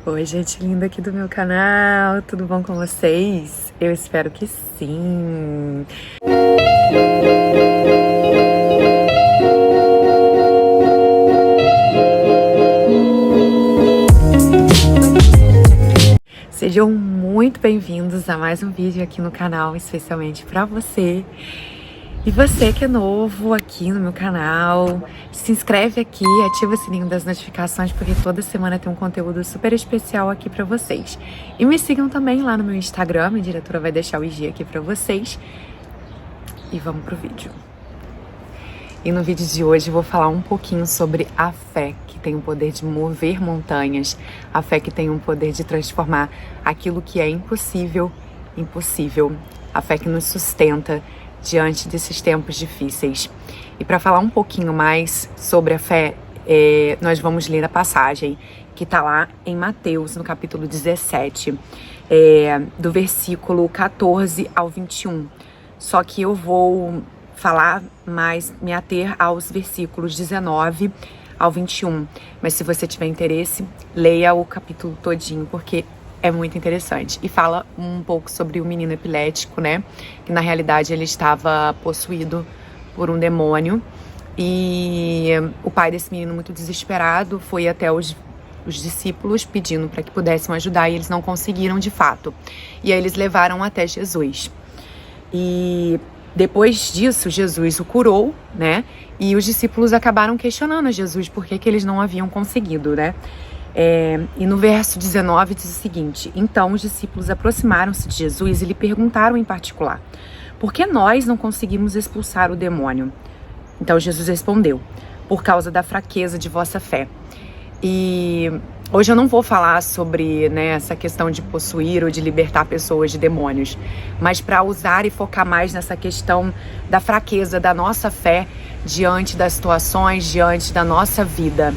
Oi, gente linda aqui do meu canal, tudo bom com vocês? Eu espero que sim! Sejam muito bem-vindos a mais um vídeo aqui no canal, especialmente para você. E você que é novo aqui no meu canal, se inscreve aqui, ativa o sininho das notificações, porque toda semana tem um conteúdo super especial aqui pra vocês. E me sigam também lá no meu Instagram, a diretora vai deixar o IG aqui pra vocês. E vamos pro vídeo. E no vídeo de hoje eu vou falar um pouquinho sobre a fé, que tem o poder de mover montanhas, a fé que tem o poder de transformar aquilo que é impossível, impossível, a fé que nos sustenta diante desses tempos difíceis. E para falar um pouquinho mais sobre a fé, nós vamos ler a passagem que está lá em Mateus, no capítulo 17, do versículo 14 ao 21. Só que eu vou falar mais, me ater aos versículos 19 ao 21. Mas se você tiver interesse, leia o capítulo todinho, porque é muito interessante. E fala um pouco sobre o menino epilético, né? Que na realidade ele estava possuído por um demônio. E o pai desse menino, muito desesperado, foi até os discípulos pedindo para que pudessem ajudar, e eles não conseguiram de fato. E aí eles levaram até Jesus. E depois disso, Jesus o curou, né? E os discípulos acabaram questionando a Jesus por que eles não haviam conseguido, né? E no verso 19 diz o seguinte: então os discípulos aproximaram-se de Jesus e lhe perguntaram em particular: por que nós não conseguimos expulsar o demônio? Então Jesus respondeu: por causa da fraqueza de vossa fé. E hoje eu não vou falar sobre, né, essa questão de possuir ou de libertar pessoas de demônios, mas para usar e focar mais nessa questão da fraqueza da nossa fé diante das situações, diante da nossa vida.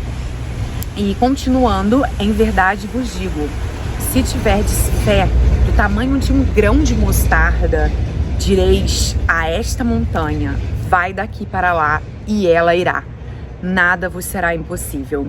E continuando, em verdade vos digo, se tiverdes fé do tamanho de um grão de mostarda, direis a esta montanha, vai daqui para lá, e ela irá. Nada vos será impossível.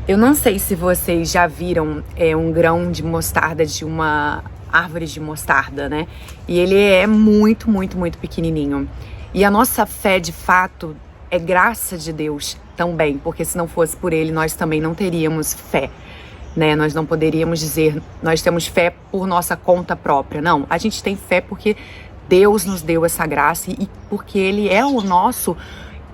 Eu não sei se vocês já viram um grão de mostarda de uma árvore de mostarda, né? E ele é muito, muito, muito pequenininho. E a nossa fé, de fato, é graça de Deus também, porque se não fosse por ele, nós também não teríamos fé, né? Nós não poderíamos dizer, nós temos fé por nossa conta própria. Não, a gente tem fé porque Deus nos deu essa graça e porque ele é o nosso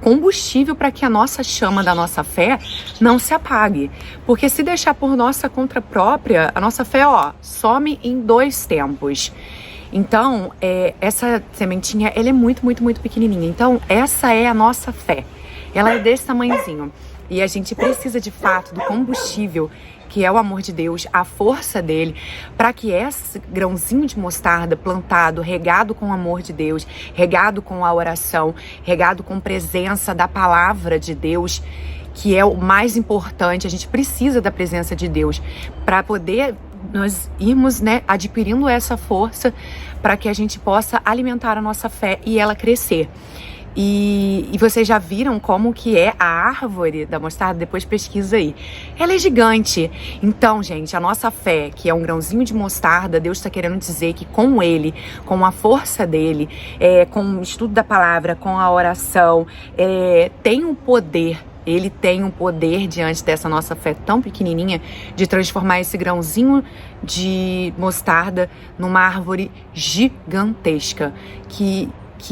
combustível para que a nossa chama da nossa fé não se apague. Porque se deixar por nossa conta própria, a nossa fé, some em 2 tempos. Então, essa sementinha, ela é muito, muito, muito pequenininha. Então, essa é a nossa fé. Ela é desse tamanhozinho. E a gente precisa, de fato, do combustível, que é o amor de Deus, a força dele, para que esse grãozinho de mostarda plantado, regado com o amor de Deus, regado com a oração, regado com presença da palavra de Deus, que é o mais importante. A gente precisa da presença de Deus para poder nós irmos, né, adquirindo essa força para que a gente possa alimentar a nossa fé e ela crescer. E vocês já viram como que é a árvore da mostarda? Depois pesquisa aí. Ela é gigante. Então, gente, a nossa fé, que é um grãozinho de mostarda, Deus está querendo dizer que com ele, com a força dele, com o estudo da palavra, com a oração, tem um poder. Ele tem um poder diante dessa nossa fé tão pequenininha de transformar esse grãozinho de mostarda numa árvore gigantesca, que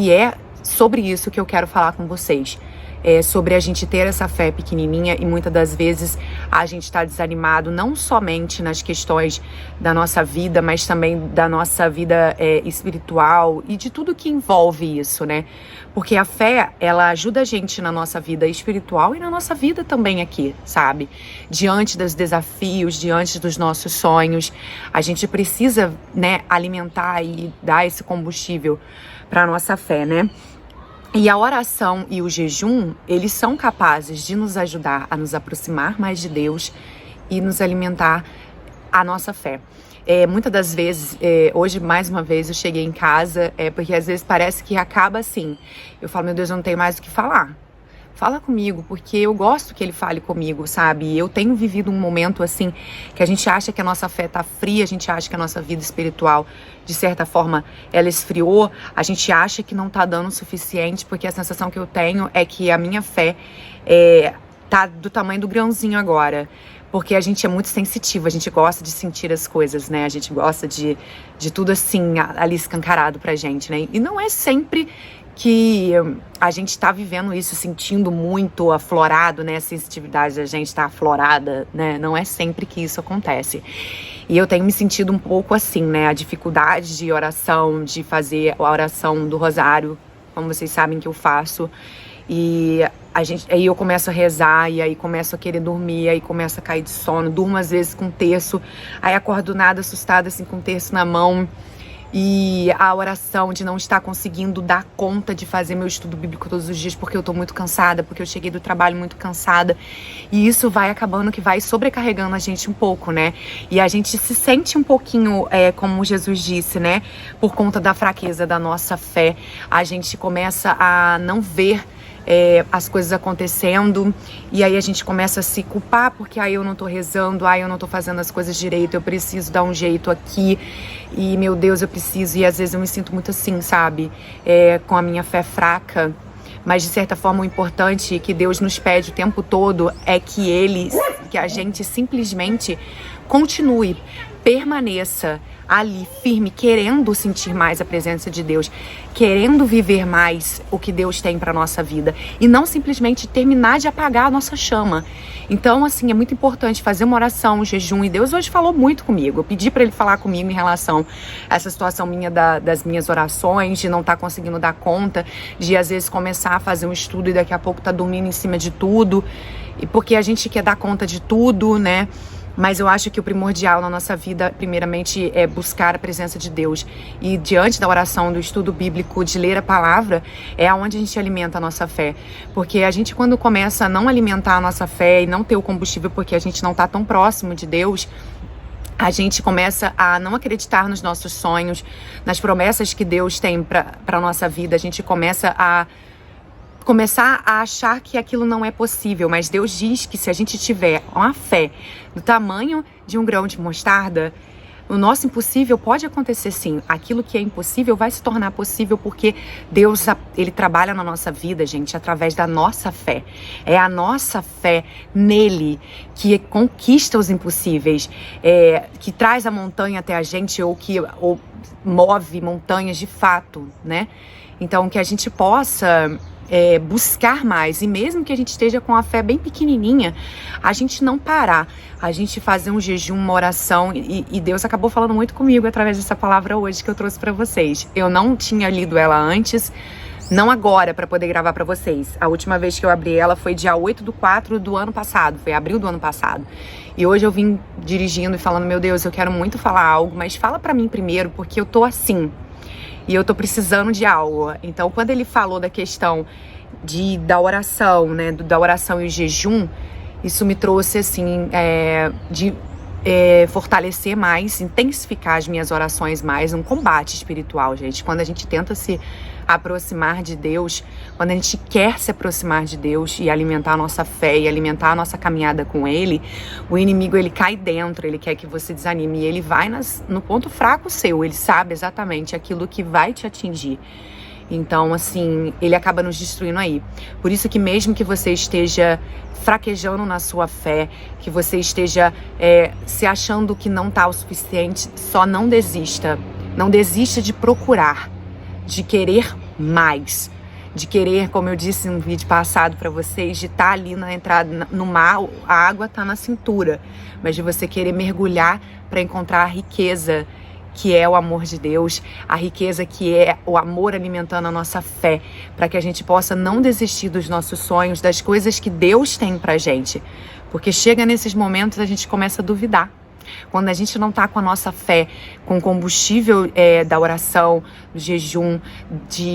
é sobre isso que eu quero falar com vocês. Sobre a gente ter essa fé pequenininha e muitas das vezes a gente está desanimado não somente nas questões da nossa vida, mas também da nossa vida espiritual e de tudo que envolve isso, né? Porque a fé, ela ajuda a gente na nossa vida espiritual e na nossa vida também aqui, sabe? Diante dos desafios, diante dos nossos sonhos, a gente precisa, né, alimentar e dar esse combustível para a nossa fé, né? E a oração e o jejum, eles são capazes de nos ajudar a nos aproximar mais de Deus e nos alimentar a nossa fé. Muitas das vezes, hoje mais uma vez eu cheguei em casa, porque às vezes parece que acaba assim. Eu falo, meu Deus, eu não tenho mais o que falar. fala comigo, porque eu gosto que ele fale comigo, sabe? Eu tenho vivido um momento assim, que a gente acha que a nossa fé tá fria, a gente acha que a nossa vida espiritual, de certa forma, ela esfriou, a gente acha que não tá dando o suficiente, porque a sensação que eu tenho é que a minha fé tá do tamanho do grãozinho agora. Porque a gente é muito sensitivo, a gente gosta de sentir as coisas, né? A gente gosta de tudo assim, ali escancarado pra gente, né? E não é sempre que a gente tá vivendo isso, sentindo muito aflorado, né? A sensitividade da gente tá aflorada, né? Não é sempre que isso acontece. E eu tenho me sentido um pouco assim, né? A dificuldade de oração, de fazer a oração do rosário, como vocês sabem que eu faço. E aí eu começo a rezar, e aí começo a querer dormir, aí começo a cair de sono, durmo às vezes com um terço, aí acordo nada assustada assim com um terço na mão, e a oração de não estar conseguindo dar conta de fazer meu estudo bíblico todos os dias, porque eu tô muito cansada, porque eu cheguei do trabalho muito cansada, e isso vai acabando que vai sobrecarregando a gente um pouco, né? E a gente se sente um pouquinho, como Jesus disse, né? Por conta da fraqueza da nossa fé, a gente começa a não ver as coisas acontecendo, e aí a gente começa a se culpar, porque aí eu não tô rezando, aí eu não tô fazendo as coisas direito, eu preciso dar um jeito aqui, e meu Deus, eu preciso, e às vezes eu me sinto muito assim, sabe, com a minha fé fraca, mas de certa forma o importante que Deus nos pede o tempo todo é que a gente simplesmente continue, permaneça ali firme, querendo sentir mais a presença de Deus, querendo viver mais o que Deus tem para nossa vida, e não simplesmente terminar de apagar a nossa chama. Então, assim, é muito importante fazer uma oração, um jejum, e Deus hoje falou muito comigo. Eu pedi para ele falar comigo em relação a essa situação minha das minhas orações, de não estar conseguindo dar conta, de às vezes começar a fazer um estudo e daqui a pouco tá dormindo em cima de tudo, e porque a gente quer dar conta de tudo, né? Mas eu acho que o primordial na nossa vida, primeiramente, é buscar a presença de Deus. E diante da oração, do estudo bíblico, de ler a palavra, é onde a gente alimenta a nossa fé. Porque a gente, quando começa a não alimentar a nossa fé e não ter o combustível porque a gente não está tão próximo de Deus, a gente começa a não acreditar nos nossos sonhos, nas promessas que Deus tem para a nossa vida. A gente começar a achar que aquilo não é possível, mas Deus diz que se a gente tiver uma fé do tamanho de um grão de mostarda, o nosso impossível pode acontecer sim. Aquilo que é impossível vai se tornar possível, porque Deus, ele trabalha na nossa vida, gente, através da nossa fé. É a nossa fé nele que conquista os impossíveis, que traz a montanha até a gente, ou move montanhas de fato, né? Então, que a gente possa buscar mais, e mesmo que a gente esteja com a fé bem pequenininha, a gente não parar, a gente fazer um jejum, uma oração, e Deus acabou falando muito comigo através dessa palavra hoje que eu trouxe pra vocês. Eu não tinha lido ela antes, não agora, pra poder gravar pra vocês. A última vez que eu abri ela foi dia 8/4 do ano passado, foi abril do ano passado. E hoje eu vim dirigindo e falando, meu Deus, eu quero muito falar algo, mas fala pra mim primeiro, porque eu tô assim. E eu tô precisando de algo. Então, quando ele falou da questão da oração, né? Da oração e o jejum, isso me trouxe, assim, de fortalecer mais, intensificar as minhas orações mais, um combate espiritual, gente. Quando a gente tenta se aproximar de Deus, quando a gente quer se aproximar de Deus e alimentar a nossa fé e alimentar a nossa caminhada com Ele, o inimigo, ele cai dentro, ele quer que você desanime, e ele vai no ponto fraco seu, ele sabe exatamente aquilo que vai te atingir. Então, assim, ele acaba nos destruindo aí. Por isso que mesmo que você esteja fraquejando na sua fé, que você esteja se achando que não tá o suficiente, só não desista. Não desista de procurar, de querer mais, de querer, como eu disse no vídeo passado para vocês, de estar ali na entrada no mar, a água tá na cintura, mas de você querer mergulhar para encontrar a riqueza que é o amor de Deus, a riqueza que é o amor alimentando a nossa fé, para que a gente possa não desistir dos nossos sonhos, das coisas que Deus tem pra gente, porque chega nesses momentos a gente começa a duvidar. Quando a gente não tá com a nossa fé, com o combustível da oração, do jejum,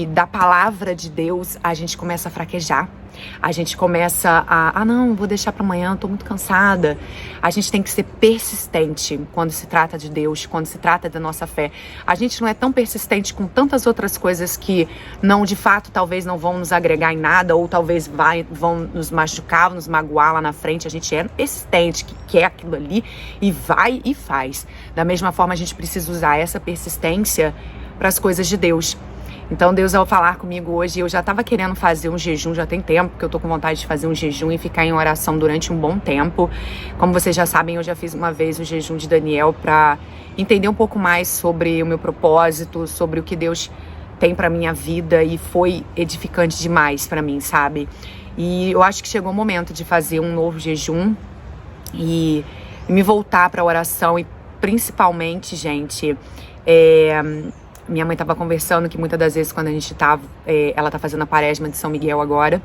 da palavra de Deus, a gente começa a fraquejar. A gente começa não, vou deixar para amanhã, tô muito cansada. A gente tem que ser persistente quando se trata de Deus, quando se trata da nossa fé. A gente não é tão persistente com tantas outras coisas que não, de fato, talvez não vão nos agregar em nada, ou talvez vão nos machucar, nos magoar lá na frente. A gente é persistente, que quer aquilo ali e vai e faz. Da mesma forma, a gente precisa usar essa persistência para as coisas de Deus. Então Deus, ao falar comigo hoje, eu já estava querendo fazer um jejum, já tem tempo que eu tô com vontade de fazer um jejum e ficar em oração durante um bom tempo. Como vocês já sabem, eu já fiz uma vez o jejum de Daniel para entender um pouco mais sobre o meu propósito, sobre o que Deus tem para minha vida, e foi edificante demais para mim, sabe? E eu acho que chegou o momento de fazer um novo jejum e me voltar para a oração, e principalmente, gente, minha mãe estava conversando que muitas das vezes quando a gente ela tá fazendo a Quaresma de São Miguel agora,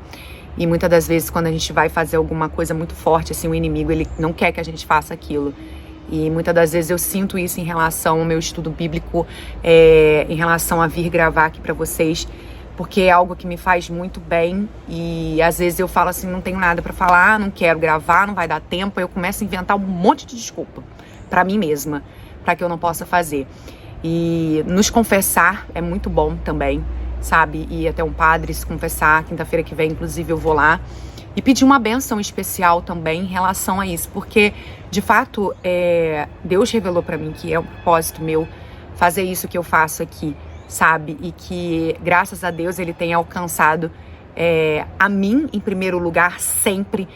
e muitas das vezes quando a gente vai fazer alguma coisa muito forte, assim, o inimigo, ele não quer que a gente faça aquilo. E muitas das vezes eu sinto isso em relação ao meu estudo bíblico, em relação a vir gravar aqui pra vocês, porque é algo que me faz muito bem, e às vezes eu falo assim, não tenho nada pra falar, não quero gravar, não vai dar tempo, eu começo a inventar um monte de desculpa pra mim mesma, pra que eu não possa fazer. E nos confessar é muito bom também, sabe? Ir até um padre se confessar. Quinta-feira que vem, inclusive, eu vou lá. E pedir uma bênção especial também em relação a isso. Porque, de fato, Deus revelou pra mim que é um propósito meu fazer isso que eu faço aqui, sabe? E que, graças a Deus, Ele tem alcançado a mim, em primeiro lugar, sempre.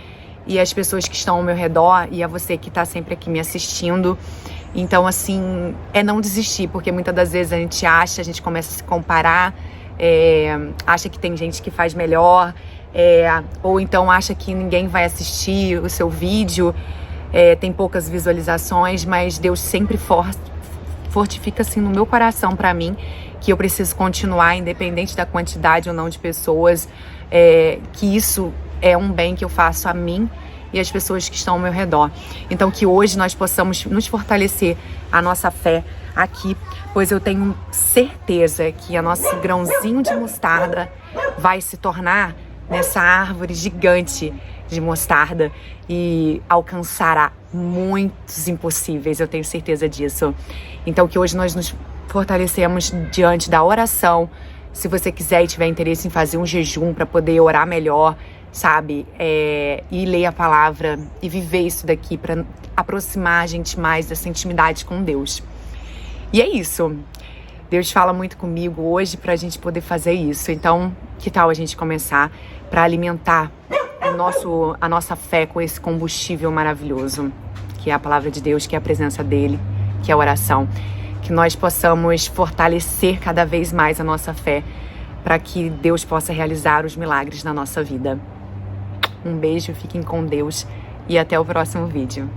E as pessoas que estão ao meu redor, e a você que tá sempre aqui me assistindo. Então, assim, não desistir, porque muitas das vezes a gente começa a se comparar, acha que tem gente que faz melhor, ou então acha que ninguém vai assistir o seu vídeo, tem poucas visualizações, mas Deus sempre fortifica, assim, no meu coração pra mim, que eu preciso continuar, independente da quantidade ou não de pessoas, que isso é um bem que eu faço a mim e as pessoas que estão ao meu redor. Então que hoje nós possamos nos fortalecer a nossa fé aqui, pois eu tenho certeza que o nosso grãozinho de mostarda vai se tornar nessa árvore gigante de mostarda e alcançará muitos impossíveis, eu tenho certeza disso. Então que hoje nós nos fortalecemos diante da oração. Se você quiser e tiver interesse em fazer um jejum para poder orar melhor, sabe, e ler a palavra e viver isso daqui para aproximar a gente mais dessa intimidade com Deus. E é isso. Deus fala muito comigo hoje pra gente poder fazer isso. Então, que tal a gente começar para alimentar a nossa fé com esse combustível maravilhoso, que é a palavra de Deus, que é a presença dele, que é a oração. Que nós possamos fortalecer cada vez mais a nossa fé para que Deus possa realizar os milagres na nossa vida. Um beijo, fiquem com Deus e até o próximo vídeo.